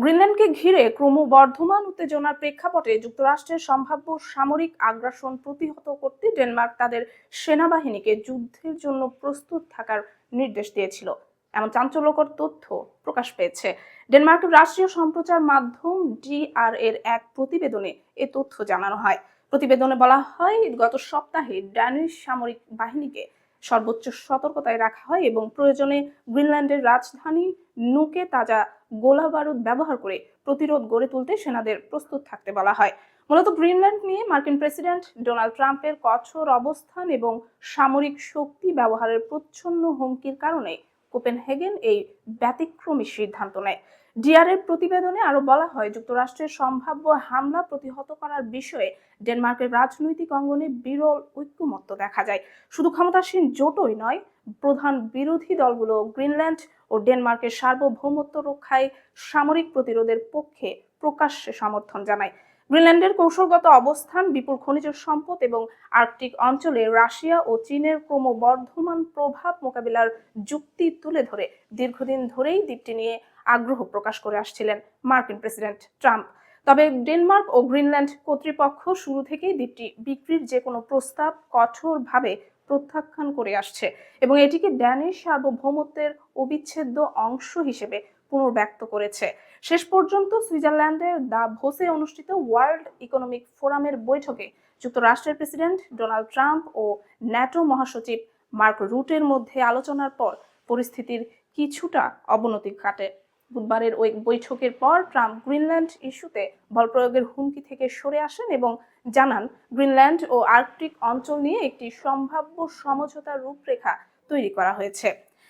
গ্রিনল্যান্ডকে ঘিরে ক্রমবর্ধমান উত্তেজনার প্রেক্ষাপটে যুক্তরাষ্ট্রের সম্ভাব্য সামরিক আগ্রাসন প্রতিহত করতে ডেনমার্ক তাদের সেনাবাহিনীকে যুদ্ধের জন্য প্রস্তুত থাকার নির্দেশ দিয়েছিল। এমন চাঞ্চল্যকর তথ্য প্রকাশ পেয়েছে। ডেনমার্কের রাষ্ট্রীয় সম্প্রচার মাধ্যম ডিআর এর এক প্রতিবেদনে এ তথ্য জানানো হয়। প্রতিবেদনে বলা হয়, গত সপ্তাহে ড্যানিশ সামরিক বাহিনীকে সর্বোচ্চ সতর্কতায় রাখা হয় এবং প্রয়োজনে গ্রিনল্যান্ডের রাজধানী নুকে তাজা গোলাবারুদ ব্যবহার করে প্রতিরোধ গড়ে তুলতে সেনাদের প্রস্তুত থাকতে বলা হয়। মূলত গ্রিনল্যান্ড নিয়ে মার্কিন প্রেসিডেন্ট ডোনাল্ড ট্রাম্পের কঠোর অবস্থান এবং সামরিক শক্তি ব্যবহারের প্রচ্ছন্ন হুমকির কারণে কোপেনহেগেন এই ব্যতিক্রমী সিদ্ধান্ত নেয়। ডিআর এর প্রতিবেদনে আরো বলা হয়, যুক্তরাষ্ট্রের সম্ভাব্য হামলা প্রতিহত করার বিষয়ে ডেনমার্কের রাজনৈতিক অঙ্গনে বিরল ঐক্যমত্য দেখা যায়। শুধু ক্ষমতাসীন জোটই নয়, প্রধান বিরোধী দলগুলো গ্রিনল্যান্ড ও ডেনমার্কের সার্বভৌমত্ব রক্ষায় সামরিক প্রতিরোধের পক্ষে প্রকাশ্যে সমর্থন জানায়। গ্রিনল্যান্ডের কৌশলগত অবস্থান, বিপুল খনিজ সম্পদ এবং আর্কটিক অঞ্চলে রাশিয়া ও চীনের ক্রমবর্ধমান প্রভাব মোকাবিলার যুক্তি তুলে ধরে দীর্ঘদিন ধরেই দ্বীপটি নিয়ে আগ্রহ প্রকাশ করে আসছিলেন মার্কিন প্রেসিডেন্ট ট্রাম্প। তবে ডেনমার্ক ও গ্রিনল্যান্ড কর্তৃপক্ষ শুরু থেকেই দ্বীপটি বিক্রির যে কোনো প্রস্তাব কঠোরভাবে প্রত্যাখ্যান করে আসছে এবং এটিকে ড্যানিশ সার্বভৌমত্বের অবিচ্ছেদ্য অংশ হিসেবে পুনর্ব্যক্ত করেছে। শেষ পর্যন্ত সুইজারল্যান্ডের দাভোসে অনুষ্ঠিত ওয়ার্ল্ড ইকোনমিক ফোরামের বৈঠকে যুক্তরাষ্ট্রের প্রেসিডেন্ট ডোনাল্ড ট্রাম্প ও ন্যাটো মহাসচিব মার্ক রুটের মধ্যে আলোচনার পর পরিস্থিতির কিছুটা অবনতি ঘটে। বুধবারের ওই বৈঠকের পর ট্রাম্প গ্রিনল্যান্ড ইস্যুতে বল প্রয়োগের হুমকি থেকে সরে আসেন এবং জানান, গ্রিনল্যান্ড ও আর্কটিক অঞ্চল নিয়ে একটি সম্ভাব্য সমঝোতার রূপরেখা তৈরি করা হয়েছে।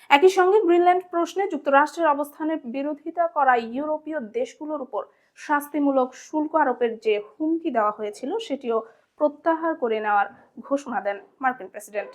একই সঙ্গে গ্রিনল্যান্ড প্রশ্নে যুক্তরাষ্ট্রের অবস্থানের বিরোধিতা করা ইউরোপীয় দেশগুলোর উপর শাস্তিমূলক শুল্ক আরোপের যে হুমকি দেওয়া হয়েছিল সেটিও প্রত্যাহার করে নেওয়ার ঘোষণা দেন মার্কিন প্রেসিডেন্ট।